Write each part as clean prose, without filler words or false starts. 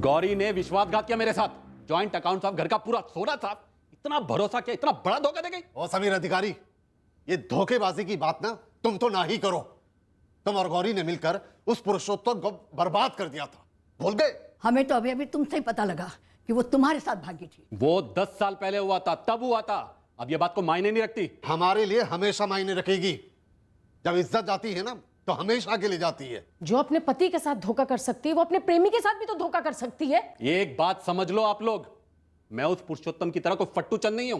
गौरी ने विश्वासघात किया मेरे साथ। जॉइंट अकाउंट साहब, घर का पूरा सोना साहब, इतना भरोसा किया, इतना बड़ा धोखा दे गई। ओ समीर अधिकारी, ये धोखेबाजी की बात ना तुम तो ना ही करो। तुम और गौरी ने मिलकर उस पुरुषोत्तम को बर्बाद कर दिया था, भूल गए? हमें तो अभी अभी तुमसे ही पता लगा कि वो तुम्हारे साथ भागी थी। वो 10 साल पहले हुआ था, तब हुआ था। अब ये बात को मायने नहीं रखती। हमारे लिए हमेशा मायने रखेगी। जब इज्जत जाती है ना तो हमेशा के लिए जाती है। जो अपने पति के साथ धोखा कर सकती है वो अपने प्रेमी के साथ भी तो धोखा कर सकती है। एक बात समझ लो आप लोग, मैं उस पुरुषोत्तम की तरह कोई फट्टू चंद नहीं हूं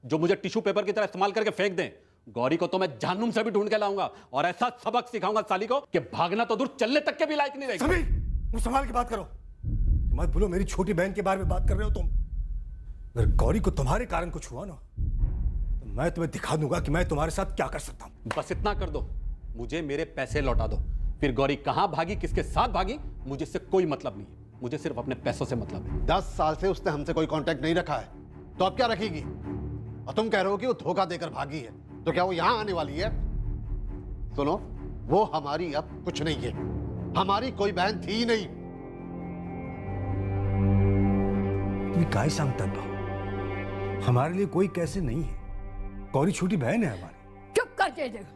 जो मुझे टिश्यू पेपर की तरह इस्तेमाल करके फेंक दें। गौरी को तो मैं जहन्नुम से भी ढूंढ के लाऊंगा और ऐसा सबक सिखाऊंगा साली को कि भागना तो दूर, चलने तक के भी लायक नहीं रहेगी। समीर, तुम संभाल के बात करो। मत भूलो मेरी छोटी बहन के बारे में बात कर रहे हो तुम। अगर गौरी को तुम्हारे कारण कुछ हुआ ना तो मैं तुम्हें दिखा दूंगा कि मैं तुम्हारे साथ क्या कर सकता हूं। बस इतना कर दो, मुझे मेरे पैसे लौटा दो। फिर गौरी कहां भागी, किसके साथ भागी, मुझे इससे कोई मतलब नहीं है। मुझे सिर्फ अपने पैसों से मतलब है। 10 साल से उसने हमसे कोई कांटेक्ट नहीं रखा है, तो अब क्या रखेगी? और तुम कह रहे हो कि वो धोखा देकर भागी है, तो क्या वो यहां आने वाली है? सुनो, वो हमारी अब कुछ नहीं है, हमारी कोई बहन थी ही नहीं। तुम्हें काय सांगतात भाऊ, हमारे लिए कोई कैसे नहीं है। गौरी छोटी बहन है हमारी। चुप कर जयदेव,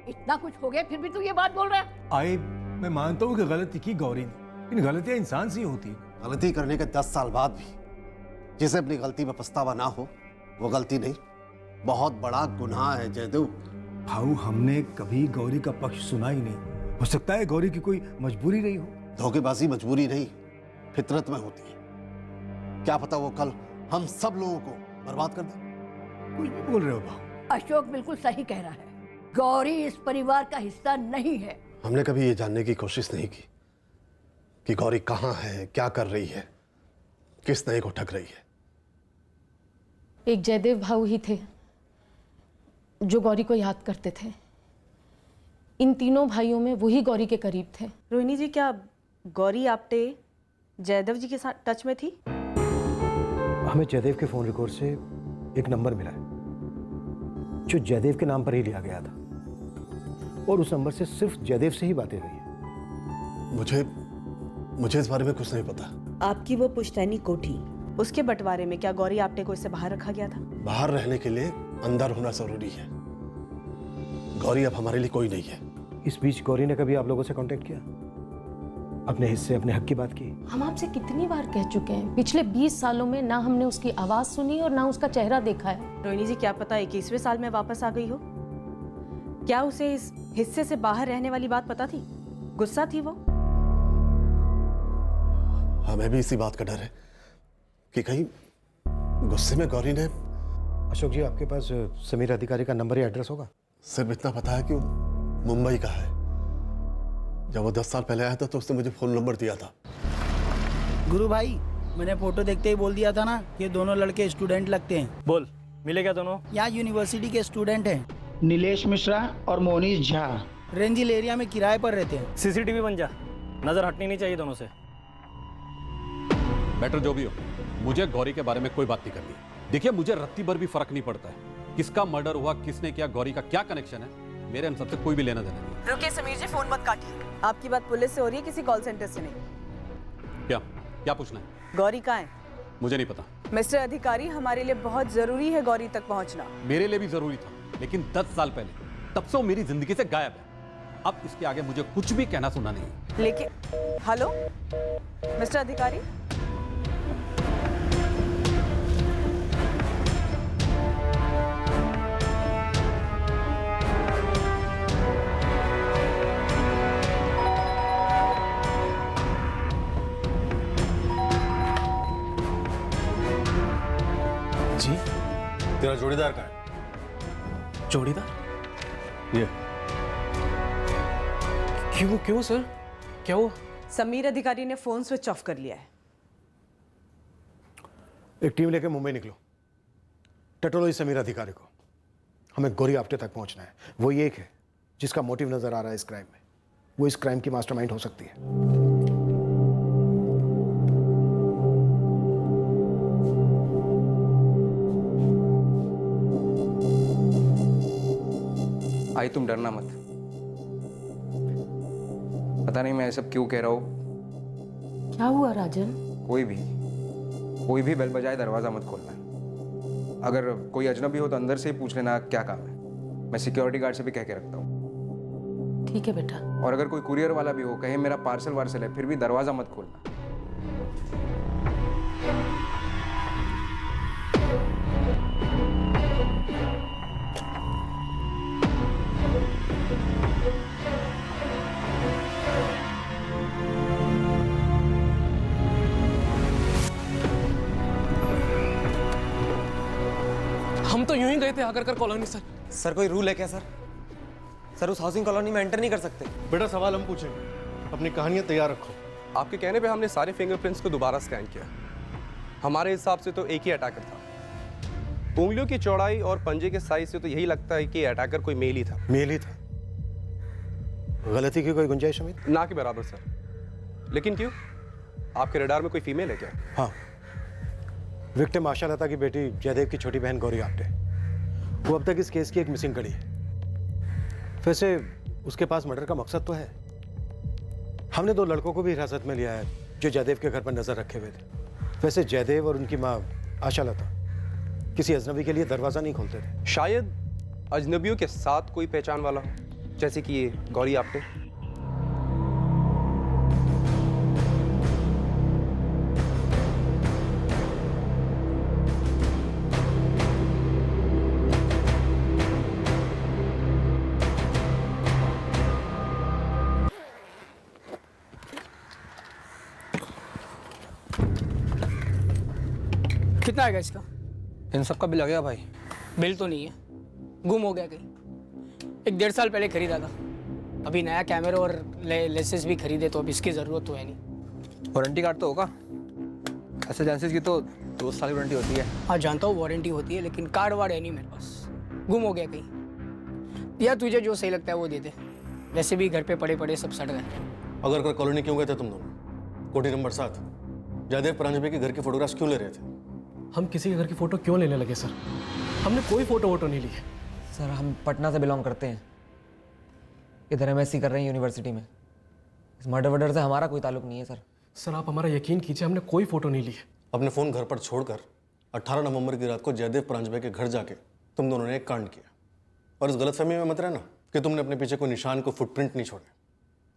इतना कुछ हो गया फिर भी तू ये बात बोल रहा है? आए, मैं मानता हूं कि गलती की गौरी ने, लेकिन गलतियां इंसान से ही होती है। गलती करने के 10 साल बाद भी जिसे अपनी गलती में पछतावा ना हो, वो गलती नहीं, बहुत बड़ा गुनाह है जयदेव। भाऊ, हमने कभी गौरी का पक्ष सुना ही नहीं। हो सकता है गौरी की कोई मजबूरी रही हो। धोखेबाजी मजबूरी नहीं, फितरत में होती है। क्या पता वो कल हम सब लोगों को बर्बाद कर दे। कुछ भी बोल रहे हो भाऊ। अशोक बिल्कुल सही कह रहा है, गौरी इस परिवार का हिस्सा नहीं है। हमने कभी ये जानने की कोशिश नहीं की कि गौरी कहां है, क्या कर रही है, किस नए को ठग रही है। एक जयदेव भाऊ ही थे जो गौरी को याद करते थे। इन तीनों भाइयों में वही गौरी के करीब थे। रोहिणी जी, क्या गौरी आपटे जयदेव जी के साथ टच में थी? हमें जयदेव के फोन रिकॉर्ड से एक नंबर मिला है जो जयदेव के नाम पर ही लिया गया था, और उस नंबर से सिर्फ जयदेव से ही बातें हुई है। मुझे इस बारे में कुछ नहीं पता। आपकी वो पुश्तैनी कोठी, उसके बंटवारे में क्या गौरी आपटे को इससे बाहर रखा गया था? बाहर रहने के लिए अंदर होना जरूरी है। गौरी अब हमारे लिए कोई नहीं है। इस बीच गौरी ने कभी आप लोगों से कांटेक्ट किया, अपने हिस्से, अपने हक की बात की? हम आपसे कितनी बार कह चुके हैं, पिछले 20 सालों में ना हमने उसकी आवाज सुनी और ना उसका चेहरा देखा है। रोहिणी जी, क्या पता 21वें साल में वापस आ गई हो? क्या उसे इस हिस्से से बाहर रहने वाली बात पता थी? गुस्सा थी वो? हमें भी इसी बात का डर है कि कहीं गुस्से में गौरी ने। अशोक जी, आपके पास समीर अधिकारी का नंबर या एड्रेस होगा? सिर्फ इतना पता है कि वो मुंबई का है। जब वो 10 साल पहले आया था तो उसने मुझे फोन नंबर दिया था। गुरु भाई, मैंने फोटो देखते ही बोल दिया था ना, ये दोनों लड़के स्टूडेंट लगते हैं। बोल, मिले क्या दोनों? यहाँ यूनिवर्सिटी के स्टूडेंट हैं, नीलेश मिश्रा और मोनीश झा। रेंजिल एरिया में किराए पर रहते हैं। सीसीटीवी बन जा, नजर हटनी नहीं चाहिए दोनों से। बेटर जो भी हो, मुझे गौरी के बारे में कोई बात नहीं करनी। देखिए, मुझे रत्ती भर भी फर्क नहीं पड़ता है किसका मर्डर हुआ, किसने किया, गौरी का क्या कनेक्शन है, मेरे इन सबसे कोई भी लेना देना नहीं। रुकिए समीर जी, फोन मत काटिए। आपकी बात पुलिस से हो रही है, किसी कॉल सेंटर से नहीं। क्या पूछना है? गौरी कहाँ है? मुझे नहीं पता। मिस्टर अधिकारी, हमारे लिए बहुत जरूरी है गौरी तक पहुंचना। मेरे लिए भी जरूरी था, लेकिन 10 साल पहले, तब से वो मेरी जिंदगी से गायब है। अब इसके आगे मुझे कुछ भी कहना सुना नहीं। लेकिन हेलो मिस्टर अधिकारी, जी, तेरा जोड़ीदार कहाँ है? जोड़ीदार? ये क्यों सर, क्या हुआ? समीर अधिकारी ने फोन स्विच ऑफ कर लिया है। एक टीम लेकर मुंबई निकलो, टटोलो इस समीर अधिकारी को। हमें गौरी आपटे तक पहुंचना है। वो ये एक है जिसका मोटिव नजर आ रहा है इस क्राइम में। वो इस क्राइम की मास्टरमाइंड हो सकती है। आई, तुम डरना मत। पता नहीं मैं सब क्यों कह रहा हूँ। क्या हुआ राजन? कोई भी बेल बजाए दरवाज़ा मत खोलना। अगर कोई अजनबी हो तो अंदर से ही पूछ लेना क्या काम है। मैं सिक्योरिटी गार्ड से भी कह के रखता हूँ। ठीक है बेटा। और अगर कोई कुरियर वाला भी हो, कहे मेरा पार्सल वार्सल है, फिर भी दरवाज़ा मत खोलना। हम तो यूं ही गए थे आगरकर कॉलोनी सर। सर कोई रूल है क्या सर? सर उस हाउसिंग कॉलोनी में एंटर नहीं कर सकते। बेटा सवाल हम पूछेंगे, अपनी कहानियां तैयार रखो। आपके कहने पे हमने सारे फिंगरप्रिंट्स को दोबारा स्कैन किया। हमारे हिसाब से तो एक ही अटैकर था। उंगलियों की चौड़ाई और पंजे के साइज से तो यही लगता है कि अटैकर कोई मेल ही था। मेल ही था? गलती की कोई गुंजाइश अमित? ना के बराबर सर। लेकिन क्यों? आपके रडार में कोई फीमेल है क्या? हाँ, विक्टिम आशा लता की बेटी जयदेव की छोटी बहन गौरी आप्टे। वो अब तक इस केस की एक मिसिंग कड़ी है। वैसे उसके पास मर्डर का मकसद तो है। हमने 2 लड़कों को भी हिरासत में लिया है जो जयदेव के घर पर नजर रखे हुए थे। वैसे जयदेव और उनकी माँ आशा लता किसी अजनबी के लिए दरवाजा नहीं खोलते थे। शायद अजनबियों के साथ कोई पहचान वाला हो, जैसे कि ये गौरी आप्टे। कितना आएगा इसका? इन सब का बिल आ गया भाई। बिल तो नहीं है, गुम हो गया कहीं। 1-1.5 साल पहले खरीदा था। अभी नया कैमरा और लेंसेज भी खरीदे तो अब इसकी ज़रूरत तो है नहीं। वारंटी कार्ड तो होगा? ऐसे एजेंसीज की तो 2 साल की वारंटी होती है। हाँ जानता हूँ वारंटी होती है, लेकिन कार्ड वार्ड है नहीं मेरे पास। गुम हो गया कहीं। या तुझे जो सही लगता है वो दे दे। वैसे भी घर पे पड़े पड़े सब सड़ गए। अगर कॉलोनी क्यों गए थे तुम दोनों? कोठी नंबर 7 जयदेव प्रांजपे के घर की फोटोग्राफ्स क्यों ले रहे थे? हम किसी के घर की फोटो क्यों लेने लगे सर? हमने कोई फोटो वोटो नहीं ली है। सर हम पटना से बिलोंग करते हैं, इधर MSc कर रहे हैं यूनिवर्सिटी में। इस मर्डर वर्डर से हमारा कोई ताल्लुक नहीं है सर। सर आप हमारा यकीन कीजिए, हमने कोई फोटो नहीं ली है। अपने फ़ोन घर पर छोड़कर 18 नवंबर की रात को जयदेव प्रांजपे के घर जाके तुम दोनों ने एक कांड किया। और इस गलतफहमी में मत रहना कि तुमने अपने पीछे कोई निशान, कोई फुटप्रिंट नहीं छोड़े।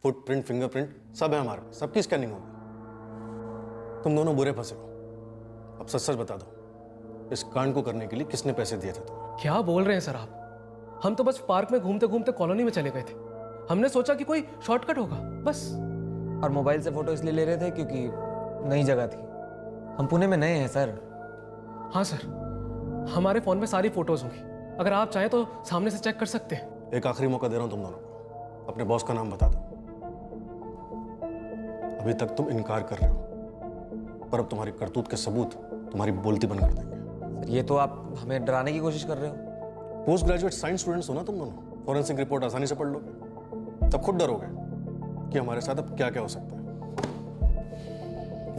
फुटप्रिंट, फिंगरप्रिंट सब है हमारे पास, सबकी स्कैनिंग होगी। तुम दोनों बुरे फंसे हो। अब सच सच बता दो, इस कांड को करने के लिए किसने पैसे दिए थे तुम्हें? क्या बोल रहे हैं सर आप? हम तो बस पार्क में घूमते घूमते कॉलोनी में चले गए थे। हमने सोचा कि कोई शॉर्टकट होगा बस। और मोबाइल से फोटो इसलिए ले रहे थे क्योंकि नई जगह थी। हम पुणे में नए हैं सर। हाँ सर, हमारे फ़ोन में सारी फोटोज होंगी। अगर आप चाहें तो सामने से चेक कर सकते हैं। एक आखिरी मौका दे रहा हूं तुम दोनों को, अपने बॉस का नाम बता दो। अभी तक तुम इनकार कर रहे हो, पर अब तुम्हारी करतूत के सबूत तुम्हारी बोलती बंद कर देंगे। सर ये तो आप हमें डराने की कोशिश कर रहे हो। पोस्ट ग्रेजुएट साइंस स्टूडेंट्स हो ना तुम दोनों, फॉरेंसिक रिपोर्ट आसानी से पढ़ लोगे, तब खुद डरोगे कि हमारे साथ अब क्या क्या हो सकता है।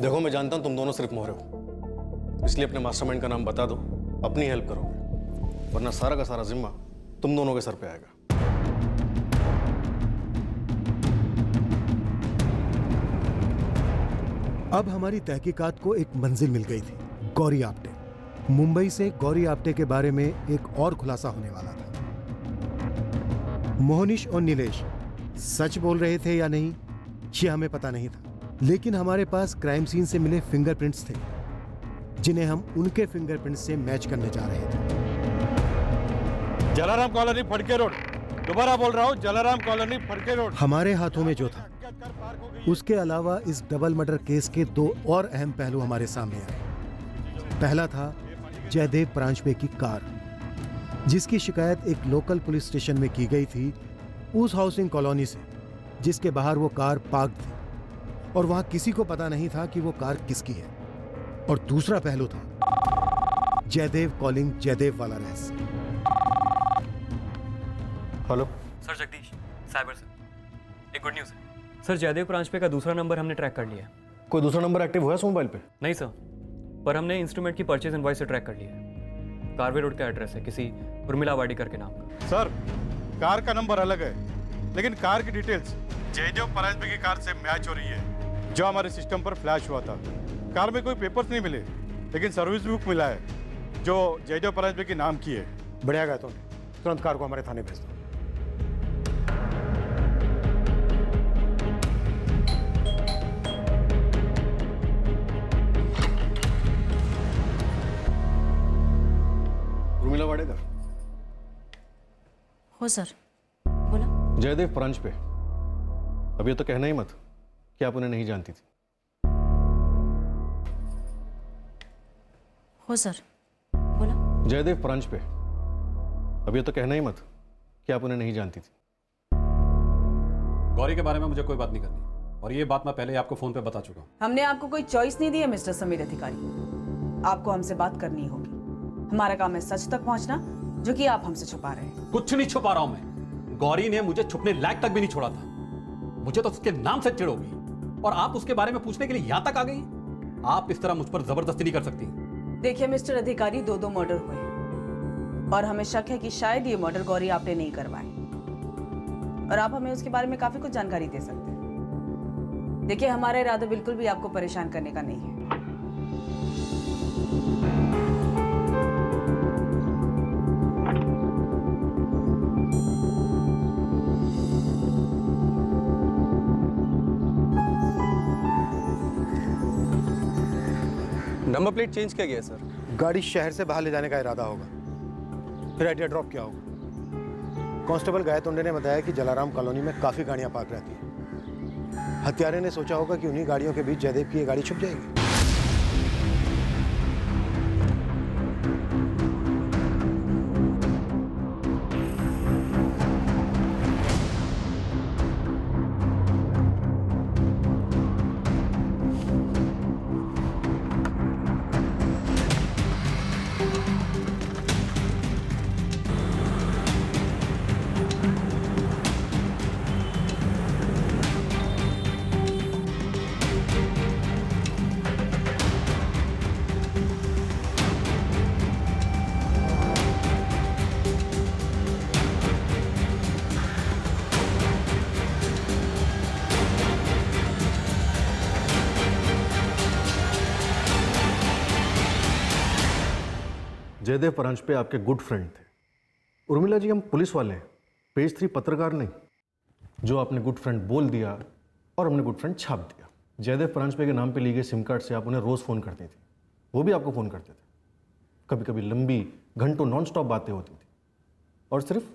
देखो मैं जानता हूं तुम दोनों सिर्फ मोहरे हो, इसलिए अपने मास्टरमाइंड का नाम बता दो, अपनी हेल्प करोगे, वरना सारा का सारा जिम्मा तुम दोनों के सर पे आएगा। अब हमारी तहकीकात को एक मंजिल मिल गई थी, गौरी आप्टे। मुंबई से गौरी आप्टे के बारे में एक और खुलासा होने वाला था। मोहनिश और नीलेश सच बोल रहे थे या नहीं, ये हमें पता नहीं था, लेकिन हमारे पास क्राइम सीन से मिले फिंगरप्रिंट्स थे, जिन्हें हम उनके फिंगरप्रिंट्स से मैच करने जा रहे थे। जलाराम कॉलोनी फड़के रोड, दोबारा बोल रहा हूँ, जलाराम कॉलोनी फड़के रोड। हमारे हाथों में जो था, उसके अलावा इस डबल मर्डर केस के 2 और अहम पहलू हमारे सामने आए। पहला था जयदेव प्रांजपे की कार, जिसकी शिकायत एक लोकल पुलिस स्टेशन में की गई थी, उस हाउसिंग कॉलोनी से जिसके बाहर वो कार पार्क थी, और वहां किसी को पता नहीं था कि वो कार किसकी है। और दूसरा पहलू था जयदेव कॉलिंग जयदेव वाला रहस्य। हेलो सर, जगदीश साइबर से एक गुड न्यूज़ है सर। जयदेव प्रांजपे का दूसरा नंबर हमने ट्रैक कर लिया है। कोई दूसरा नंबर एक्टिव हुआ है मोबाइल पे? नहीं सर, पर हमने इंस्ट्रूमेंट की परचेज इनवॉइस से ट्रैक कर लिया है। कारवे रोड का एड्रेस है, किसी उर्मिला वाडीकर के नाम का। सर कार का नंबर अलग है, लेकिन कार की डिटेल्स जयदेव प्रांजपे की कार से मैच हो रही है, जो हमारे सिस्टम पर फ्लैश हुआ था। कार में कोई पेपर्स नहीं मिले, लेकिन सर्विस बुक मिला है जो जयदेव परांजपे के नाम की है। बढ़िया गया तुम, तुरंत कार को हमारे थाने भेज दो। उर्मिला वाडेकर। हो सर, बोला। जयदेव परांजपे, अभी तो कहना ही मत कि आप उन्हें नहीं जानती थी। हो सर, बोला। जयदेव परांजपे, अभी तो कहना ही मत कि आप उन्हें नहीं जानती थी। गौरी के बारे में मुझे कोई बात नहीं करनी, और ये बात मैं पहले ही आपको फोन पे बता चुका हूँ। हमने आपको कोई चॉइस नहीं दी है मिस्टर समीर अधिकारी, आपको हमसे बात करनी होगी। हमारा काम है सच तक पहुंचना, जो कि आप हमसे छुपा रहे हैं। कुछ नहीं छुपा रहा हूं मैं। गौरी ने मुझे छुपने लायक तक भी नहीं छोड़ा था। मुझे तो उसके नाम से चिढ़ हो गई, और आप उसके बारे में पूछने के लिए यहां तक आ गई। आप इस तरह मुझ पर जबरदस्ती नहीं कर सकती। देखिए मिस्टर अधिकारी, दो मर्डर हुए और हमें शक है कि शायद ये मर्डर गौरी आपने नहीं करवाए, और आप हमें उसके बारे में काफी कुछ जानकारी दे सकते हैं। देखिए, हमारा इरादा बिल्कुल भी आपको परेशान करने का नहीं है। नंबर प्लेट चेंज किया गया सर। गाड़ी शहर से बाहर ले जाने का इरादा होगा, फिर आइडिया ड्रॉप किया होगा। कांस्टेबल गायतोंडे ने बताया कि जलाराम कॉलोनी में काफ़ी गाड़ियां पार्क रहती हैं। हत्यारे ने सोचा होगा कि उन्हीं गाड़ियों के बीच जयदेव की ये गाड़ी छुप जाएगी। जयदेव परांजपे आपके गुड फ्रेंड थे। उर्मिला जी, हम पुलिस वाले हैं, पेज 3 पत्रकार नहीं। जो आपने गुड फ्रेंड बोल दिया और हमने गुड फ्रेंड छाप दिया। जयदेव परांजपे के नाम पे ली गई सिम कार्ड से आप उन्हें रोज़ फ़ोन करती थी, वो भी आपको फ़ोन करते थे। कभी कभी लंबी घंटों नॉन स्टॉप बातें होती थी, और सिर्फ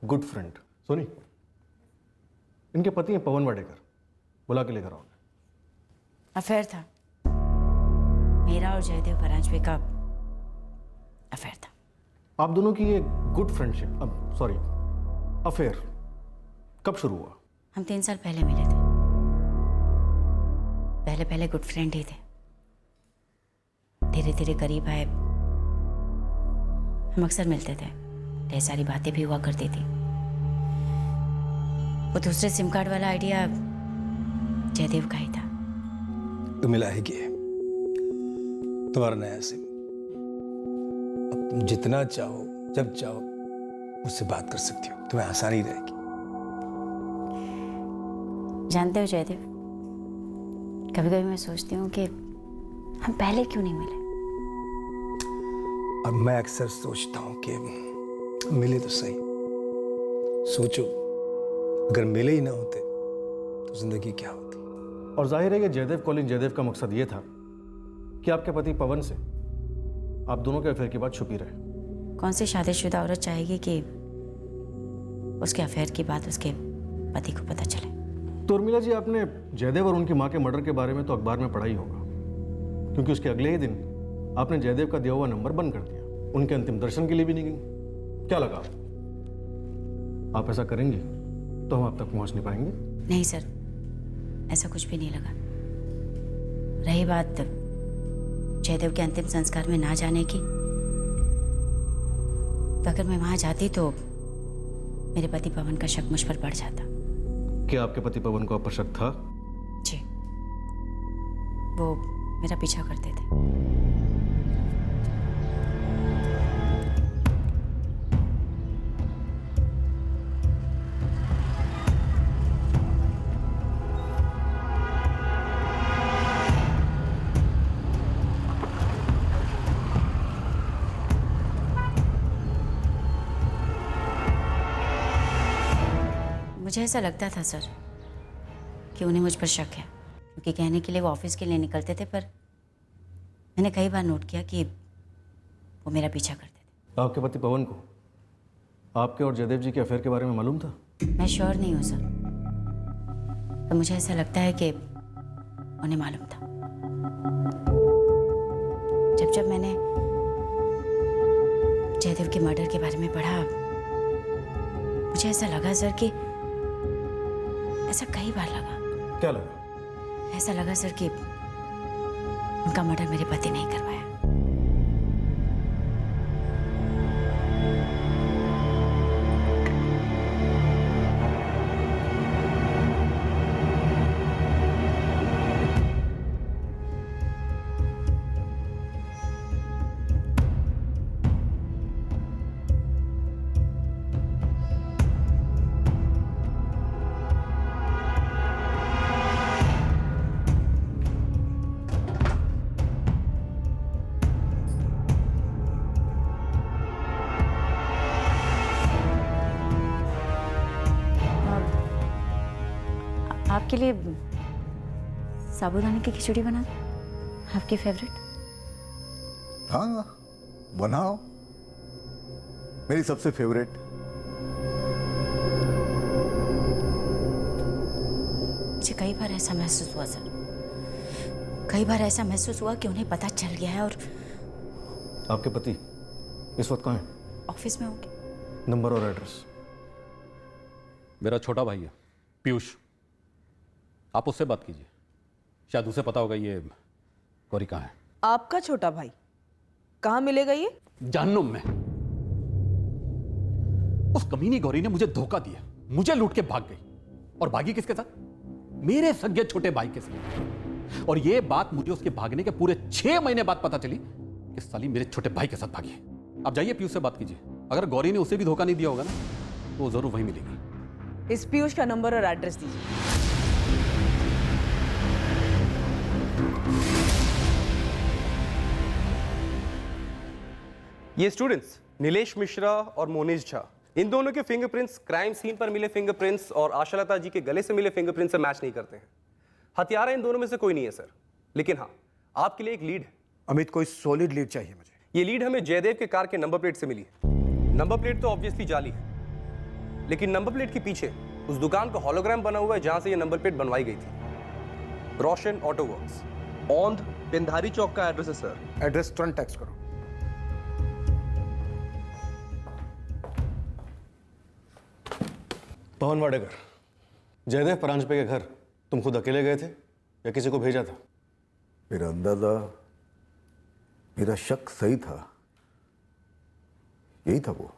गुड फ्रेंड। सोनी, इनके पति हैं पवन वाडेकर, बुला के लेकर आओ। अफेयर था मेरा और जयदेव परांजपे का, अफेयर था। आप दोनों की ये गुड फ्रेंडशिप, अब सॉरी अफेयर, कब शुरू हुआ? हम 3 साल पहले मिले थे। पहले पहले गुड फ्रेंड ही थे, धीरे धीरे करीब आए। हम अक्सर मिलते थे, ढेर सारी बातें भी हुआ करती थी। वो दूसरे सिम कार्ड वाला आइडिया जयदेव का ही था। तो मिला है कि तुम्हारा नया सिम। अब तुम जितना चाहो जब चाहो मुझसे बात कर सकती हो, तुम्हें आसानी रहेगी। जानते हो जयदेव, कभी कभी मैं सोचती हूँ कि हम पहले क्यों नहीं मिले। और मैं अक्सर सोचता हूँ कि मिले तो सही। सोचो, अगर मिले ही ना होते तो जिंदगी क्या होती। और जाहिर है कि जयदेव कॉलिंग जयदेव का मकसद ये था कि आपके पति पवन से आप दोनों के अफेयर की बात छुपी रहे। कौन सी शादीशुदा औरत चाहेगी कि उसके अफेयर की बात उसके पति को पता चले। तो उर्मिला जी, आपने जयदेव और उनकी मां के मर्डर के बारे में तो अखबार में पढ़ा ही होगा, क्योंकि उसके अगले ही दिन आपने जयदेव का दिया हुआ नंबर बंद कर दिया। उनके अंतिम दर्शन के लिए भी नहीं गई। क्या लगा, आप ऐसा करेंगी तो हम आप तक पहुंच नहीं पाएंगे? नहीं सर, ऐसा कुछ भी नहीं लगा। रही बात जयदेव के अंतिम संस्कार में ना जाने की, तो अगर मैं वहां जाती तो मेरे पति पवन का शक मुझ पर बढ़ जाता। क्या आपके पति पवन को आप पर शक था? जी, वो मेरा पीछा करते थे। मुझे ऐसा लगता था सर कि उन्हें मुझ पर शक है, क्योंकि कहने के लिए वो ऑफिस के लिए निकलते थे, पर मैंने कई बार नोट किया कि वो मेरा पीछा करते थे। आपके पति पवन को आपके और जयदेव जी के अफेयर के बारे में मालूम था? मैं श्योर नहीं हूँ सर, पर मुझे ऐसा लगता है कि उन्हें मालूम था। जब मैंने जयदेव के मर्डर के बारे में पढ़ा, मुझे ऐसा लगा सर कि ऐसा कई बार लगा। क्या लगा? ऐसा लगा सर कि उनका मर्डर मेरे पति ने ही करवाया। आपके लिए साबूदाने की खिचड़ी बना दूं? आपकी फेवरेट? हाँ बनाओ, मेरी सबसे फेवरेट। मुझे कई बार ऐसा महसूस हुआ सर, कई बार ऐसा महसूस हुआ कि उन्हें पता चल गया है और आपके पति इस वक्त कहाँ हैं? ऑफिस में होंगे। नंबर और एड्रेस? मेरा छोटा भाई है पीयूष, आप उससे बात कीजिए, शायद उसे पता होगा ये गौरी कहाँ है। आपका छोटा भाई कहाँ मिलेगा ये? जहन्नुम में। उस कमीनी गौरी ने मुझे धोखा दिया, मुझे लूट के भाग गई, और भागी किसके साथ? मेरे सगे छोटे भाई के साथ। और ये बात मुझे उसके भागने के पूरे 6 महीने बाद पता चली कि साली मेरे छोटे भाई के साथ भागी है। आप जाइए पीयूष से बात कीजिए, अगर गौरी ने उसे भी धोखा नहीं दिया होगा ना, तो वो जरूर वहीं मिलेगी। इस पीयूष का नंबर और एड्रेस दीजिए। ये स्टूडेंट्स नीलेश मिश्रा और मोनिश झा, इन दोनों के फिंगरप्रिंट्स क्राइम सीन पर मिले फिंगरप्रिंट्स और आशालता जी के गले से मिले फिंगरप्रिंट्स से मैच नहीं करते हैं। हत्यारा इन दोनों में से कोई नहीं है सर, लेकिन हाँ आपके लिए एक लीड है। अमित, कोई सॉलिड लीड चाहिए मुझे। ये लीड हमें जयदेव के कार के नंबर प्लेट से मिली है। नंबर प्लेट तो ऑब्वियसली जाली है, लेकिन नंबर प्लेट के पीछे उस दुकान का हॉलोग्राम बना हुआ है जहां से ये नंबर प्लेट बनवाई गई थी। रोशन ऑटो वर्क्स, औंध पिंधारी चौक का एड्रेस है सर। एड्रेस तुरंत टेक्स्ट करो। पवन वाडेकर, जयदेव परांजपे के घर तुम खुद अकेले गए थे या किसी को भेजा था? मेरा अंदाजा, मेरा शक सही था, यही था वो।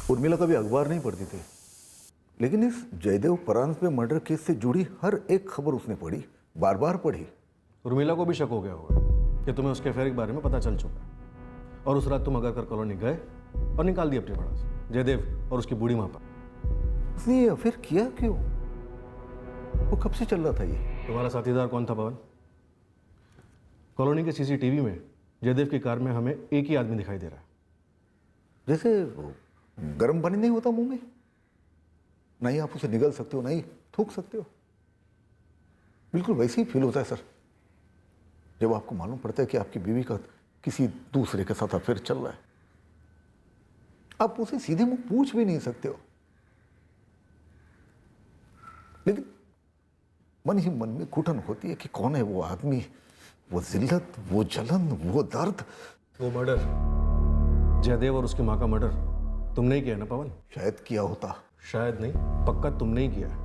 उर्मिला कभी अखबार नहीं पढ़ती थी, लेकिन इस जयदेव परांजपे मर्डर केस से जुड़ी हर एक खबर उसने पढ़ी, बार बार पढ़ी। उर्मिला को भी शक हो गया होगा कि तुम्हें उसके अफेयर के बारे में पता चल चुका है, और उस रात तुम अगर कॉलोनी गए और निकाल दिया अपने बड़ा जयदेव और उसकी बूढ़ी माँ पर। उसने ये अफेयर किया क्यों? वो कब से चल रहा था ये? तुम्हारा साथीदार कौन था पवन? कॉलोनी के सीसीटीवी में जयदेव की कार में हमें एक ही आदमी दिखाई दे रहा है। जैसे गर्म पानी नहीं होता मुंह में, नहीं आप उसे निगल सकते हो, नहीं थूक सकते हो, बिल्कुल वैसे ही फील होता है सर जब आपको मालूम पड़ता है कि आपकी बीवी का किसी दूसरे के साथ अफेयर चल रहा है। आप उसे सीधे मुंह पूछ भी नहीं सकते हो, लेकिन मन ही मन में घुटन होती है कि कौन है वो आदमी, वो जिल्लत, वो जलन, वो दर्द। वो मर्डर, जयदेव और उसकी माँ का मर्डर तुमने ही किया ना पवन? शायद किया होता। शायद नहीं, पक्का तुमने ही किया है।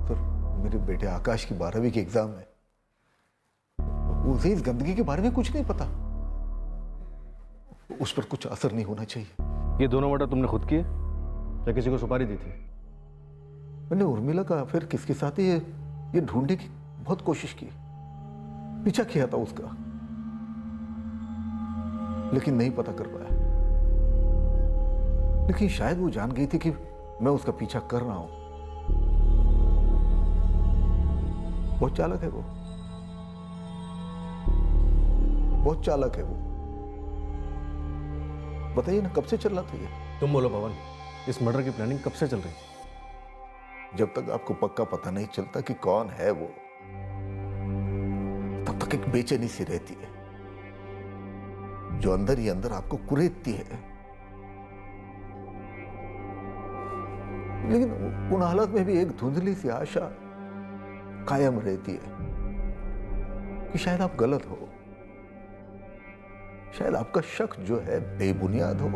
सर मेरे बेटे आकाश की 12वीं के एग्जाम में उसे इस गंदगी के बारे में कुछ नहीं पता, उस पर कुछ असर नहीं होना चाहिए। ये दोनों मर्डर तुमने खुद किए या किसी को सुपारी दी थी? मैंने उर्मिला का अफेयर किसके साथ है ये ढूंढने की बहुत कोशिश की, पीछा किया था उसका, लेकिन नहीं पता कर पाया। लेकिन शायद वो जान गई थी कि मैं उसका पीछा कर रहा हूं। बहुत चालाक है वो, बहुत चालाक है वो। बताइए ना, कब से चल रहा था ये? तुम बोलो पवन, इस मर्डर की प्लानिंग कब से चल रही थी? जब तक आपको पक्का पता नहीं चलता कि कौन है वो, तब तक एक बेचैनी सी रहती है जो अंदर ही अंदर आपको कुरेदती है। लेकिन उन हालत में भी एक धुंधली सी आशा कायम रहती है कि शायद आप गलत हो, शायद आपका शक जो है बेबुनियाद हो।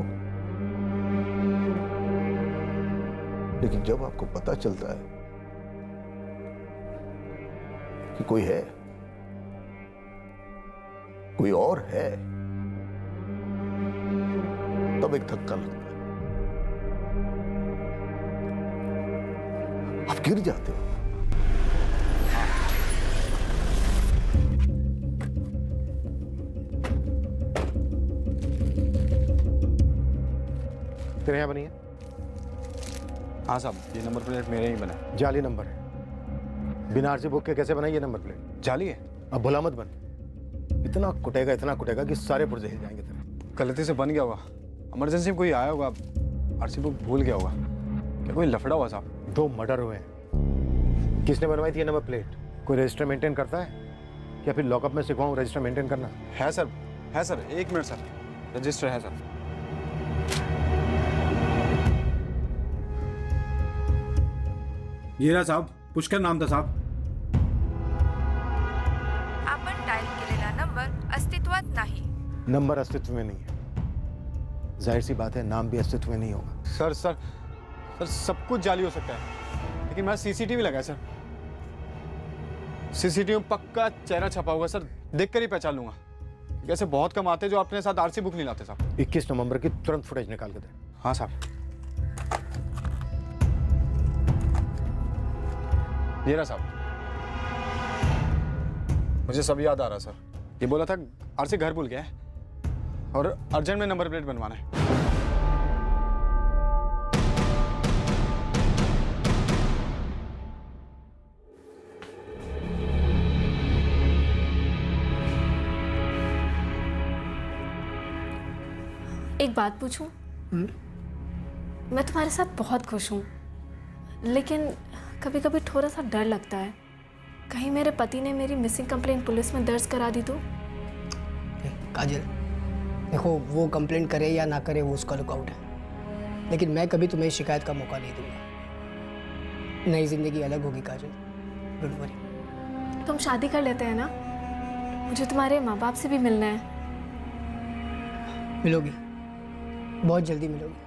लेकिन जब आपको पता चलता है कि कोई है, कोई और है, तब एक धक्का लगता है, आप गिर जाते हो। तेरे यहाँ बनी है? हाँ साहब, ये नंबर प्लेट मेरे ही बना है। जाली नंबर है। बिना आरसी बुक के कैसे बनाई ये नंबर प्लेट? जाली है। अब भुला मत बन, इतना कुटेगा कि सारे पुर्जे हिल जाएंगे तेरे। गलती से बन गया होगा, इमरजेंसी में कोई आया होगा, आरसी बुक भूल गया होगा। क्या कोई लफड़ा हुआ साहब? 2 मर्डर हुए हैं। किसने बनवाई थी ये नंबर प्लेट? कोई रजिस्टर मेंटेन करता है या फिर लॉकअप में सिखवाऊं रजिस्टर मेंटेन करना? है सर, है सर, 1 मिनट सर, रजिस्टर है सर। ये रहा साहब, पुष्कर नाम था साहब। आपण डायल केलेला नंबर अस्तित्वात नाही। नंबर अस्तित्व में नहीं है, जाहिर सी बात है नाम भी अस्तित्व में नहीं होगा। सर सर सर सब कुछ जाली हो सकता है, लेकिन मैं सीसीटीवी लगाया सर। सीसीटीवी में पक्का चेहरा छपा होगा सर, देखकर ही पहचान लूंगा। ऐसे बहुत कम आते जो अपने साथ आरसी बुक नहीं लाते साहब। 21 नवंबर की तुरंत फुटेज निकाल के दे। हाँ साहब, ये रहा साहब। मुझे सब याद आ रहा सर। ये बोला था आरसी घर भूल गया है और अर्जेंट में नंबर प्लेट बनवाना है। एक बात पूछूं? मैं तुम्हारे साथ बहुत खुश हूँ, लेकिन कभी कभी थोड़ा सा डर लगता है, कहीं मेरे पति ने मेरी मिसिंग कंप्लेंट पुलिस में दर्ज करा दी तो? काजल, देखो वो कंप्लेंट करे या ना करे वो उसका लुकआउट है, लेकिन मैं कभी तुम्हें शिकायत का मौका नहीं दूंगा। नई जिंदगी अलग होगी काजल, डोंट वरी। तुम शादी कर लेते हैं ना? मुझे तुम्हारे माँ बाप से भी मिलना है। मिलोगी, बहुत जल्दी मिलोगी।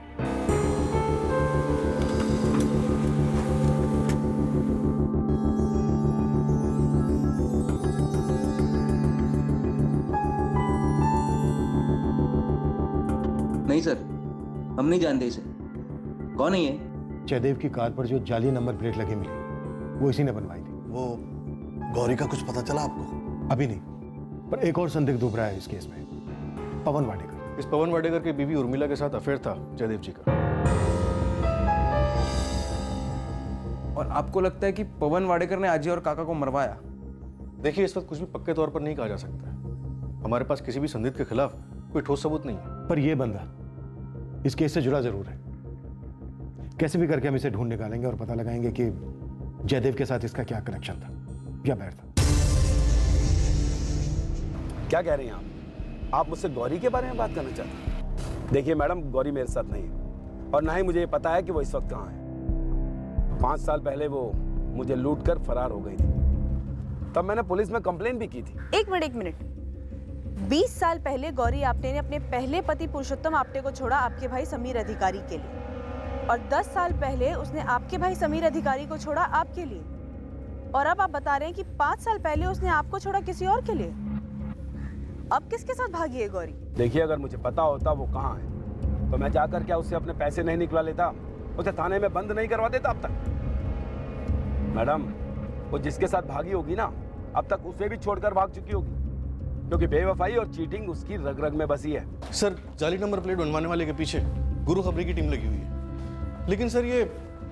नहीं सर, हम नहीं जानते इसे। कौन है ये? जयदेव की कार पर जो जाली नंबर प्लेट लगी मिली, वो इसी ने बनवाई थी। वो गौरी का कुछ पता चला आपको? अभी नहीं, पर एक और संदिग्ध उभरा है इस केस में, पवन वाडेकर। इस पवन वाडेकर की बीवी उर्मिला के साथ अफेयर था जयदेव जी का। और आपको लगता है कि पवन वाडेकर ने आजी और काका को मरवाया? देखिए, इस वक्त कुछ भी पक्के तौर पर नहीं कहा जा सकता। हमारे पास किसी भी संदिग्ध के खिलाफ कोई ठोस सबूत नहीं है। पर यह बंदा इस केस से जुड़ा जरूर है। कैसे भी करके हम इसे ढूंढ निकालेंगे और पता लगाएंगे कि जयदेव के साथ इसका क्या कनेक्शन था या बैर था। क्या कह रही हैं आप मुझसे गौरी के बारे में बात करना चाहते हैं? देखिए मैडम, गौरी मेरे साथ नहीं है और ना ही मुझे ये पता है कि वो इस वक्त कहाँ है। 5 साल पहले वो मुझे लूट कर फरार हो गई थी, तब मैंने पुलिस में कंप्लेन भी की थी। एक मिनट। 20 साल पहले गौरी आपने ने अपने पहले पति पुरुषोत्तम आपटे को छोड़ा आपके भाई समीर अधिकारी के लिए, और 10 साल पहले उसने आपके भाई समीर अधिकारी को छोड़ा आपके लिए, और अब आप बता रहे हैं कि 5 साल पहले उसने आपको छोड़ा किसी और के लिए। अब किसके साथ भागी है गौरी? देखिए, अगर मुझे पता होता वो कहाँ है तो मैं जाकर क्या उससे अपने पैसे नहीं निकला लेता, उसे थाने में बंद नहीं करवा देता अब तक। मैडम, वो जिसके साथ भागी होगी ना, अब तक उसे भी छोड़कर भाग चुकी होगी, क्योंकि बेवफाई और चीटिंग उसकी रग रग में बसी है। सर, जाली नंबर प्लेट बनवाने वाले के पीछे गुरु खबरी की टीम लगी हुई है। लेकिन सर ये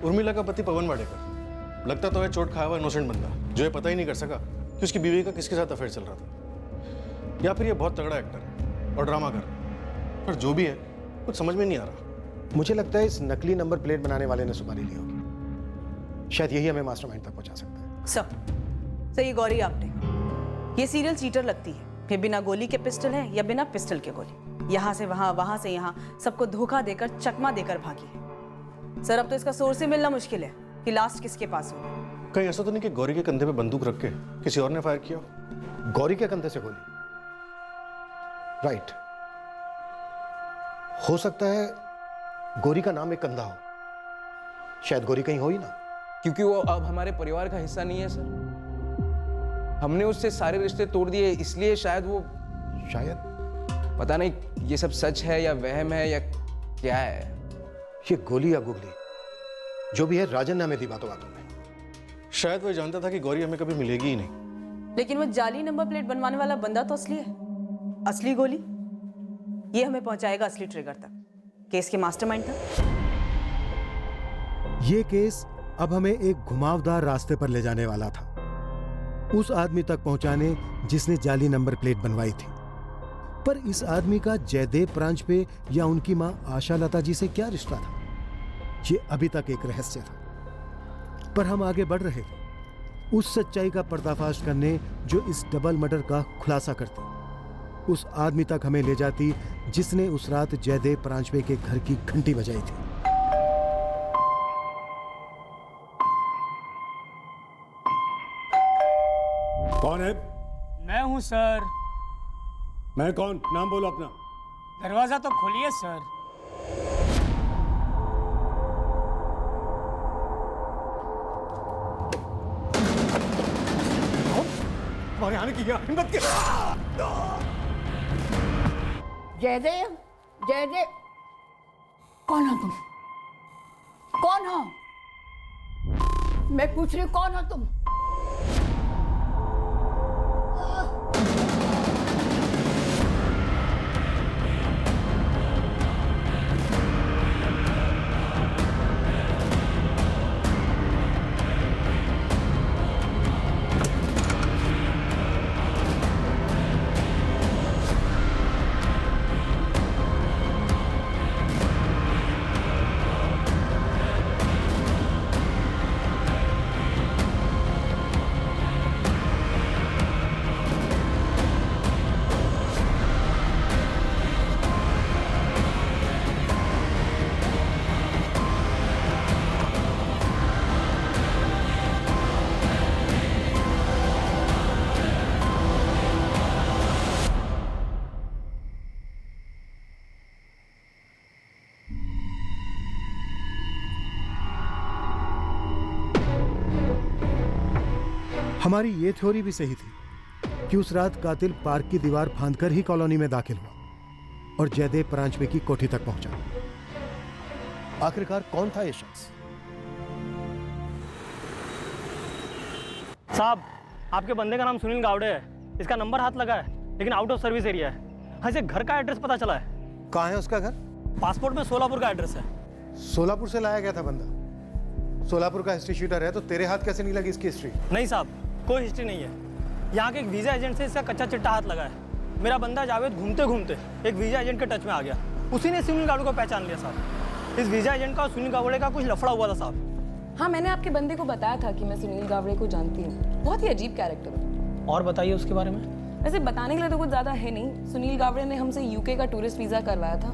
उर्मिला का पति पवन वाडेकर लगता तो है चोट खाया हुआ इनोसेंट बंदा, जो ये पता ही नहीं कर सका कि उसकी बीवी का किसके साथ अफेयर चल रहा था, या फिर ये बहुत तगड़ा एक्टर है और ड्रामा कर रहा है। पर जो भी है कुछ समझ में नहीं आ रहा। मुझे लगता है इस नकली नंबर प्लेट बनाने वाले ने सुपारी ली होगी। शायद यही हमें मास्टरमाइंड तक पहुंचा सकता है। सर ये गौरी आपने, ये सीरियल चीटर लगती है। ये बिना गोली के पिस्टल है या बिना पिस्टल के गोली, यहाँ से वहाँ, वहाँ से यहाँ, सबको धोखा देकर, चकमा देकर भागी है। सर अब तो इसका सोर्स ही मिलना मुश्किल है कि लास्ट किसके पास हो। कहीं ऐसा तो नहीं कि गौरी के कंधे पे बंदूक रख के किसी और ने फायर किया? गौरी के कंधे से गोली? राइट, हो सकता है गौरी का नाम एक कंधा हो। शायद गौरी कहीं हो ही ना, क्योंकि वो अब हमारे परिवार का हिस्सा नहीं है सर। हमने उससे सारे रिश्ते तोड़ दिए, इसलिए शायद वो, शायद पता नहीं ये सब सच है या वहम है या क्या है। ये गोली या गुगली जो भी है, राजन ने हमें दी बातों बातों में। शायद वो जानता था कि गौरी हमें कभी मिलेगी ही नहीं। लेकिन वो जाली नंबर प्लेट बनवाने वाला बंदा तो असली है। असली गोली ये हमें पहुंचाएगा असली ट्रिगर तक, केस के मास्टरमाइंड तक। ये केस अब हमें एक घुमावदार रास्ते पर ले जाने वाला था, उस आदमी तक पहुंचाने जिसने जाली नंबर प्लेट बनवाई थी। पर इस आदमी का जयदेव प्रांच पे या उनकी मां आशा लता जी से क्या रिश्ता था, ये अभी तक एक रहस्य था। पर हम आगे बढ़ रहे थे उस सच्चाई का पर्दाफाश करने जो इस डबल मर्डर का खुलासा करती, उस आदमी तक हमें ले जाती जिसने उस रात जयदेव प्रांचवे के घर की घंटी बजाई थी। कौन है? मैं हूं सर। मैं कौन? नाम बोलो अपना। दरवाजा तो खोलिए सर। हमारे आने की हिम्मत क्या? जयदेव, जयदेव, कौन हो तुम? कौन हो? मैं पूछ रही हूँ, कौन हो तुम? हमारी ये थ्योरी भी सही थी कि उस रात कातिल पार्क की दीवार फांदकर ही कॉलोनी में दाखिल हुआ और जयदेव परांजपे की कोठी तक पहुंचा। आखिरकार कौन था ये शख्स? साहब, आपके बंदे का नाम सुनील गावड़े है। इसका नंबर हाथ लगा है लेकिन आउट ऑफ सर्विस एरिया है। हाँ, इसे घर का एड्रेस पता चला है। कहाँ है उसका घर? पासपोर्ट में सोलापुर का एड्रेस है। सोलापुर से लाया गया था बंदा। सोलापुर का हिस्ट्री शीटर है तो तेरे हाथ कैसे नहीं लगी इसकी हिस्ट्री? नहीं साहब, कोई हिस्ट्री नहीं है। यहाँ के एक वीज़ा एजेंट से इसका कच्चा चिट्टा हाथ लगा है। मेरा बंदा जावेद घूमते घूमते एक वीज़ा एजेंट के टच में आ गया। उसी ने सुनील गावड़े को पहचान लिया साहब। इस वीज़ा एजेंट का और सुनील गावड़े का कुछ लफड़ा हुआ था साहब। हाँ, मैंने आपके बंदे को बताया था कि मैं सुनील गावड़े को जानती हूँ। बहुत ही अजीब कैरेक्टर है। और बताइए उसके बारे में। वैसे बताने के लिए तो कुछ ज़्यादा है नहीं। सुनील गावड़े ने हमसे यूके का टूरिस्ट वीज़ा करवाया था।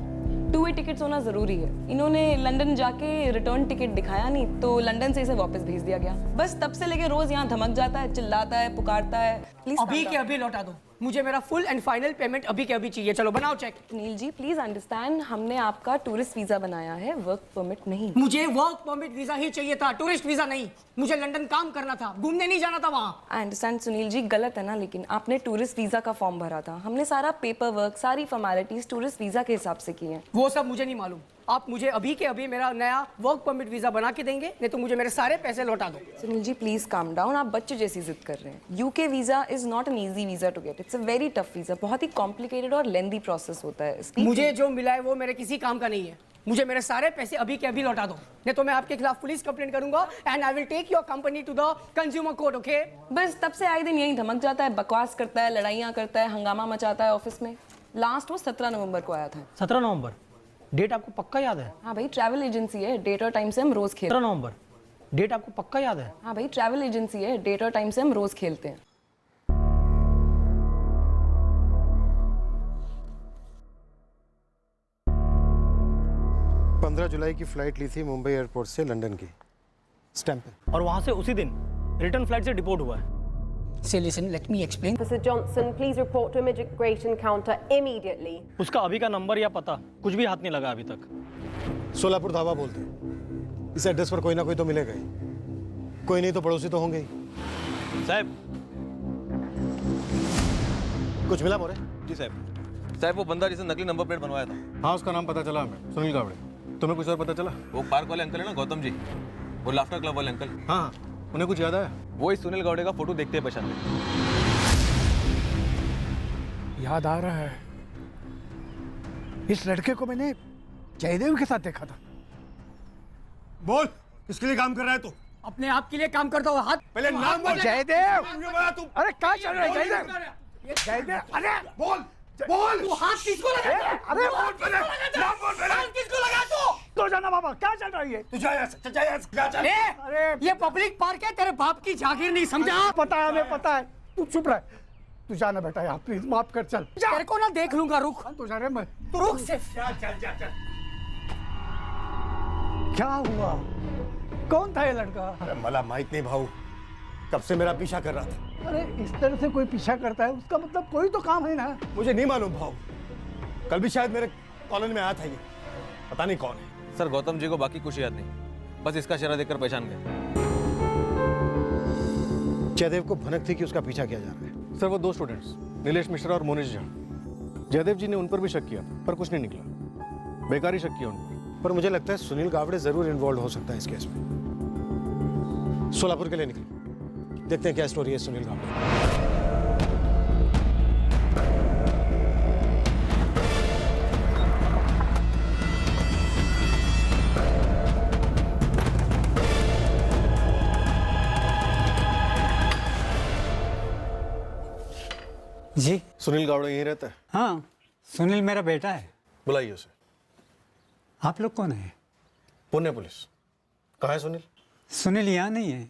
2 वे टिकट्स होना ज़रूरी है। इन्होंने लंदन जाके रिटर्न टिकट दिखाया नहीं तो लंदन से इसे वापस भेज दिया गया। बस तब से लेके रोज़ यहाँ धमक जाता है, चिल्लाता है, पुकारता है। प्लीज अभी के अभी लौटा दो। मुझे मेरा फुल एंड फाइनल पेमेंट अभी के अभी चाहिए। चलो बनाओ check. Sunil ji please understand, हमने आपका टूरिस्ट वीज़ा बनाया है, वर्क परमिट नहीं। मुझे वर्क परमिट वीजा ही चाहिए था, टूरिस्ट वीजा नहीं। मुझे लंदन काम करना था, घूमने नहीं जाना था वहाँ। आई अंडरस्टैंड सुनील जी, गलत है ना, लेकिन आपने टूरिस्ट वीज़ा का फॉर्म भरा था। हमने सारा पेपर वर्क, सारी फॉर्मेलिटीज टूरिस्ट वीज़ा के हिसाब से की हैं। वो सब मुझे नहीं मालूम। आप मुझे अभी के अभी मेरा नया वर्क परमिट वीजा बना के देंगे, नहीं तो मुझे मेरे सारे पैसे लौटा दो। Sunil ji please calm down, आप बच्चे जैसी जिद कर रहे हैं। UK visa is not an easy visa to get, it's a very tough visa. बहुत ही कॉम्प्लिकेटेड और लेंदी प्रोसेस होता है इसकी। मुझे जो मिला है वो मेरे किसी काम का नहीं है। मुझे मेरे सारे पैसे अभी के अभी लौटा दो, नहीं तो मैं आपके खिलाफ पुलिस कंप्लेंट करूंगा and I will take your company to the consumer court. Okay? बस तब से आए दिन यही धमक जाता है, बकवास करता है, लड़ाइयाँ करता है, हंगामा मचाता है ऑफिस में। लास्ट वो 17 नवंबर को आया था। 17 नवंबर, डेट आपको पक्का याद है? हाँ भाई, ट्रैवल एजेंसी है, डेट और टाइम से हम रोज खेलते हैं। 17 नवंबर, डेट आपको पक्का याद है? हाँ भाई, ट्रैवल एजेंसी है, डेट और टाइम से हम रोज खेलते हैं। 15 जुलाई की फ्लाइट ली थी मुंबई एयरपोर्ट से लंदन की, स्टैंप पे। और वहां से उसी दिन रिटर्न फ्लाइट से डिपोर्ट हुआ है। Say, listen, let me explain. Officer Johnson, please report to immigration counter immediately. उसका अभी का नंबर या पता कुछ भी हाथ नहीं लगा अभी तक। सोलापुर धावा बोलते हैं। इस एड्रेस पर कोई ना कोई तो मिलेगा ही, कोई नहीं तो पड़ोसी तो होंगे ही। साहब, कुछ मिला मोरे? जी साहब। साहब, वो बंदा जिसने नकली नंबर प्लेट बनवाया था। हाँ, उसका नाम पता चला हमें, सुनील गावड़े। तुम्हें कुछ और पता चला? वो पार्क वाले अंकल है ना, गौतम जी, वो लाफ्टर क्लब वाले अंकल। हाँ, उन्हें कुछ याद आया? वो इस सुनील गावड़े का फोटो देखते हैं पहचान में। याद आ रहा है, इस लड़के को मैंने जयदेव के साथ देखा था। बोल, किसके लिए काम कर रहा है तू? अपने आप के लिए काम करता हो। हाथ पहले नाम बोल। जयदेव, अरे क्या चल रहा है जयदेव? जयदेव, अरे बोल बोल। तू हाथ किसको लगा? अरे बोल पहले, नाम बोल पहले। हाथ किसको लगा तू? तो जाना बाबा, क्या चल रही है? तू जा यहाँ से, जा यहाँ से, क्या चल? अरे ये पब्लिक पार्क है, तेरे बाप की जागीर नहीं समझा? पता है, हमें पता है, तू चुप रह। तू जाना बेटा, यार प्लीज माफ कर, चल। तेरे को ना देख लूंगा, रुक। तू जा रे, मैं तू रुक सिर्फ। चल। क्या हुआ? कौन था ये लड़का? अरे मला माहित नहीं भाऊ, कब से मेरा पीछा कर रहा था। अरे इस तरह से कोई पीछा करता है, उसका मतलब कोई तो काम है ना। मुझे नहीं मालूम भाऊ, कल भी शायद मेरे कॉलोनी में आया था ये, पता नहीं कौन है। सर, गौतम जी को बाकी कुछ याद नहीं, बस इसका चेहरा देखकर पहचान गए। जयदेव को भनक थी कि उसका पीछा किया जा रहा है। सर, वो 2 स्टूडेंट्स, नीलेश मिश्रा और मोनिश झा, जयदेव जी ने उन पर भी शक किया पर कुछ नहीं निकला, बेकार ही शक किया उन पर। पर मुझे लगता है सुनील गावड़े जरूर इन्वॉल्व हो सकता है इस केस में। सोलापुर के लिए निकले, देखते हैं क्या स्टोरी है सुनील गावड़े। जी, सुनील गावड़े यहीं रहता है? हाँ, सुनील मेरा बेटा है। बुलाइए उसे। आप लोग कौन हैं? पुणे पुलिस। कहाँ है सुनील? सुनील यहाँ नहीं है,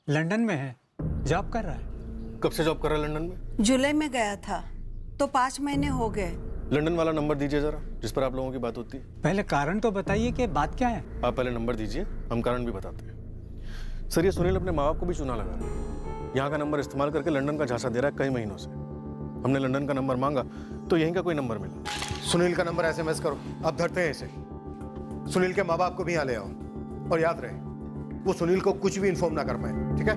लंदन में है, जॉब कर रहा है। कब से जॉब कर रहा है लंदन में? जुलाई में गया था तो 5 महीने हो गए। लंदन वाला नंबर दीजिए जरा, जिस पर आप लोगों की बात होती है। पहले कारण तो बताइए कि बात क्या है। आप पहले नंबर दीजिए, हम कारण भी बताते हैं। सर, ये सुनील अपने माँ बाप को भी चूना लगा रहा है, यहाँ का नंबर इस्तेमाल करके लंदन का झांसा दे रहा है कई महीनों से। हमने लंदन का नंबर मांगा तो यहीं का कोई नंबर मिला। सुनील का नंबर SMS करो, अब धरते हैं इसे। सुनील के माँ बाप को भी यहाँ ले आओ, और याद रहे वो सुनील को कुछ भी इन्फॉर्म ना कर पाए, ठीक है?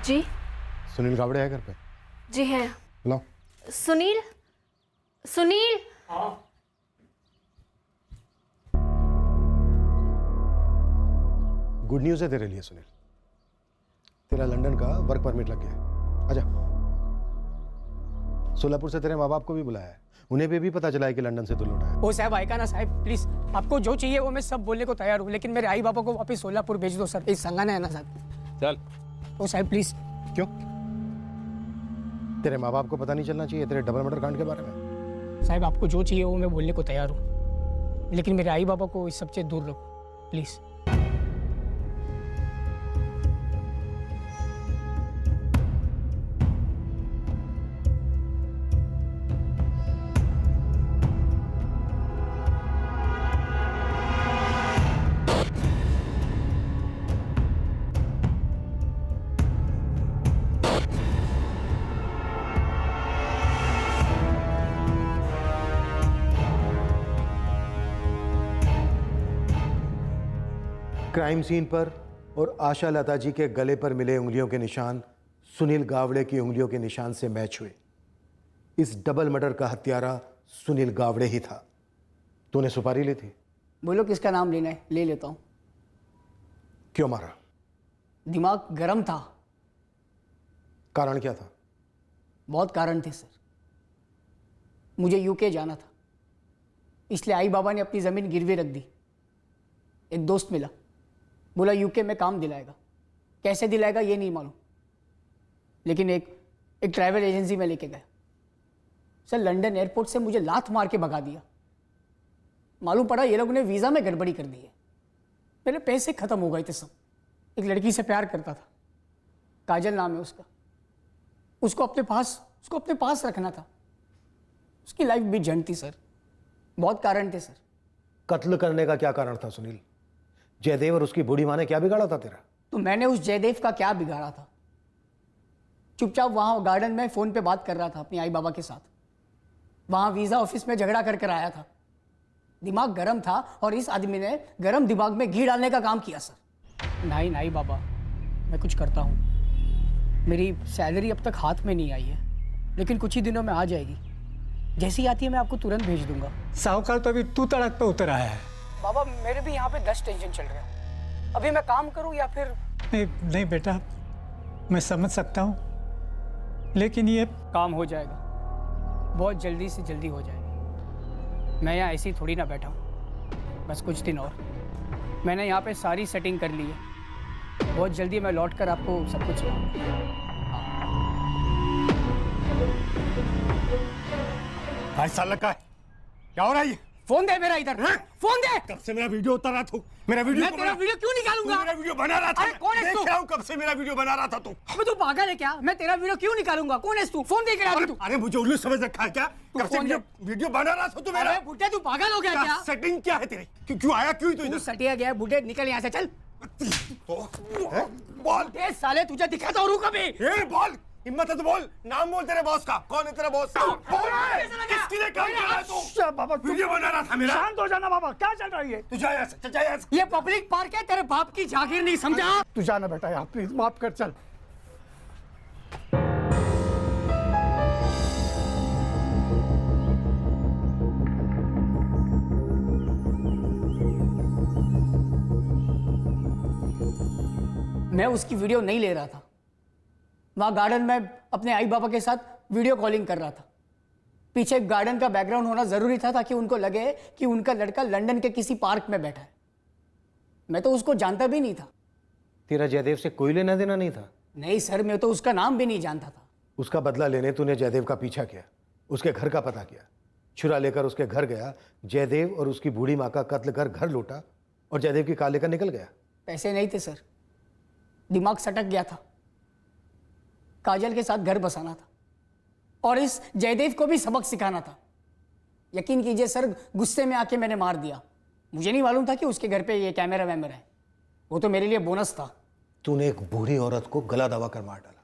जी सुनील गावड़े है घर पे? जी है। लो। सुनील, सुनील। गुड न्यूज़ है तेरे लिए सुनील, तेरा लंदन का वर्क परमिट लग गया है। आजा। सोलापुर से तेरे माँ बाप को भी बुलाया है, उन्हें भी पता चला है कि लंदन से तू लौटा है। ओ साहब, आएगा ना साहब, प्लीज आपको जो चाहिए वो मैं सब बोलने को तैयार हूँ, लेकिन मेरे आई बाबा को वापस सोलापुर भेज दो सर, इस संगाना है ना साहब। चल। ओ साहब प्लीज। क्यों? तेरे माँ बाप को पता नहीं चलना चाहिए तेरे डबल मर्डर कांड के बारे में? साहब आपको जो चाहिए वो मैं बोलने को तैयार हूँ, लेकिन मेरे आई बाबा को इस सबसे दूर रखो प्लीज। क्राइम सीन पर और आशा लता जी के गले पर मिले उंगलियों के निशान सुनील गावड़े की उंगलियों के निशान से मैच हुए। इस डबल मर्डर का हत्यारा सुनील गावड़े ही था। तूने सुपारी ली थी? बोलो किसका नाम लेना है, ले लेता हूँ। क्यों मारा? दिमाग गर्म था। कारण क्या था? बहुत कारण थे सर। मुझे यूके जाना था, इसलिए आई बाबा ने अपनी ज़मीन गिरवी रख दी। एक दोस्त मिला, बोला यूके में काम दिलाएगा। कैसे दिलाएगा ये नहीं मालूम, लेकिन एक ट्रैवल एजेंसी में लेके गया। सर लंदन एयरपोर्ट से मुझे लात मार के भगा दिया। मालूम पड़ा ये लोगों ने वीज़ा में गड़बड़ी कर दी है। मेरे पैसे ख़त्म हो गए थे सब। एक लड़की से प्यार करता था, काजल नाम है उसका। उसको अपने पास रखना था। उसकी लाइफ भी झंड थी सर। बहुत कारण थे सर। कत्ल करने का क्या कारण था सुनील? जयदेव और उसकी बूढ़ी माँ ने क्या बिगाड़ा था तेरा? तो मैंने उस जयदेव का क्या बिगाड़ा था? चुपचाप वहां गार्डन में फोन पे बात कर रहा था अपनी आई बाबा के साथ। वहां वीजा ऑफिस में झगड़ा कर आया था। दिमाग गर्म था और इस आदमी ने गर्म दिमाग में घी डालने का काम किया सर। नहीं बाबा, मैं कुछ करता हूँ। मेरी सैलरी अब तक हाथ में नहीं आई है, लेकिन कुछ ही दिनों में आ जाएगी। जैसी आती है मैं आपको तुरंत भेज दूंगा। साहूकार तो अभी तू तड़क पे उतर आया है। बाबा मेरे भी यहाँ पे 10 टेंशन चल रहे हैं। अभी मैं काम करूँ या फिर? नहीं बेटा, मैं समझ सकता हूँ, लेकिन ये काम हो जाएगा, बहुत जल्दी से जल्दी हो जाएगा। मैं यहाँ ऐसे ही थोड़ी ना बैठा हूँ, बस कुछ दिन और। मैंने यहाँ पे सारी सेटिंग कर ली है। बहुत जल्दी मैं लौट कर आपको सब कुछ भाई साल का है क्या हो रहा है ये? फोन दे मेरा इधर। फोन दे। कब से मेरा वीडियो उतर रहा था। मेरा वीडियो मैं तेरा वीडियो क्यों निकालूंगा? मेरा वीडियो बना रहा था। अरे कौन है तू? देख रहा हूं कब से मेरा वीडियो बना रहा था तू। अबे तू पागल है क्या? मैं तेरा वीडियो क्यों निकालूंगा? कौन है तू? फोन दे के तू। अरे मुझे उल्लू समझ रखा है क्या? कब से वीडियो बना रहा था तू मेरा। अरे बुड्ढे तू पागल हो गया क्या? सेटिंग क्या है तेरी? क्यों आया क्यों तू इधर? सटिया गया बुड्ढे, निकल यहाँ से चल। बोल साले तुझे दिखाता हूँ कभी। बोल, हिम्मत है तो बोल। नाम बोल तेरे बॉस का। कौन है तेरा बॉस? बोल किसके लिए काम कर रहा है तू? बाबा वीडियो बना रहा था मेरा। शांत हो जाना बाबा, क्या चल रही है? तू जा यहाँ से, जा यहाँ से। ये पब्लिक पार्क है, तेरे बाप की जागीर नहीं समझा? तू जाना बेटा यहाँ, प्लीज माफ कर चल। मैं उसकी वीडियो नहीं ले रहा था। वहां गार्डन में अपने आई बाबा के साथ वीडियो कॉलिंग कर रहा था। पीछे गार्डन का बैकग्राउंड होना जरूरी था ताकि उनको लगे कि उनका लड़का लंदन के किसी पार्क में बैठा है। मैं तो उसको जानता भी नहीं था। तेरा जयदेव से कोई लेना देना नहीं था? नहीं सर, मैं तो उसका नाम भी नहीं जानता था। उसका बदला लेने तूने जयदेव का पीछा किया, उसके घर का पता किया, छुरा लेकर उसके घर गया, जयदेव और उसकी बूढ़ी माँ का कत्ल कर घर लूटा और जयदेव की कार लेकर निकल गया। पैसे नहीं थे सर, दिमाग सटक गया था। काजल के साथ घर बसाना था और इस जयदेव को भी सबक सिखाना था। यकीन कीजिए सर, गुस्से में आके मैंने मार दिया। मुझे नहीं मालूम था कि उसके घर पे ये कैमरा वैमरा है। वो तो मेरे लिए बोनस था। तूने एक बूढ़ी औरत को गला दबा कर मार डाला,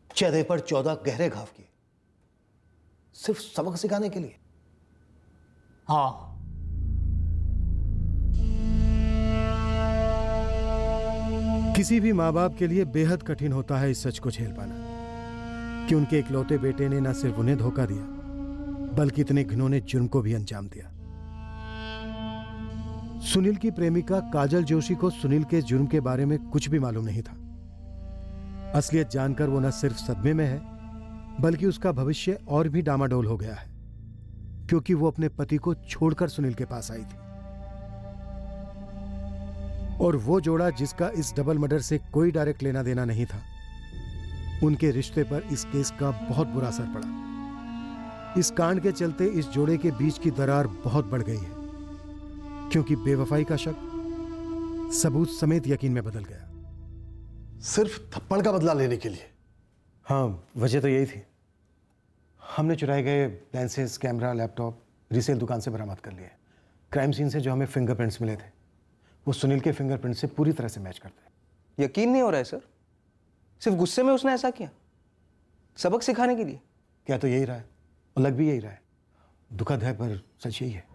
जयदेव पर 14 गहरे घाव किए, सिर्फ सबक सिखाने के लिए। हाँ, किसी भी माँ बाप के लिए बेहद कठिन होता है इस सच को झेल पाना कि उनके इकलौते बेटे ने न सिर्फ उन्हें धोखा दिया, बल्कि इतने घिनौने जुर्म को भी अंजाम दिया। सुनील की प्रेमिका काजल जोशी को सुनील के जुर्म के बारे में कुछ भी मालूम नहीं था। असलियत जानकर वो न सिर्फ सदमे में है, बल्कि उसका भविष्य और भी डामाडोल हो गया है, क्योंकि वो अपने पति को छोड़कर सुनील के पास आई थी। और वो जोड़ा जिसका इस डबल मर्डर से कोई डायरेक्ट लेना देना नहीं था, उनके रिश्ते पर इस केस का बहुत बुरा असर पड़ा। इस कांड के चलते इस जोड़े के बीच की दरार बहुत बढ़ गई है, क्योंकि बेवफाई का शक सबूत समेत यकीन में बदल गया। सिर्फ थप्पड़ का बदला लेने के लिए? हाँ, वजह तो यही थी। हमने चुराए गए लेंसेज, कैमरा, लैपटॉप रीसेल दुकान से बरामद कर लिए। क्राइम सीन से जो हमें फिंगरप्रिंट्स मिले थे, वो सुनील के फिंगरप्रिंट से पूरी तरह से मैच करते हैं। यकीन नहीं हो रहा है सर, सिर्फ गुस्से में उसने ऐसा किया, सबक सिखाने के लिए? क्या तो यही रहा है और लग भी यही रहा है। दुखद है पर सच यही है।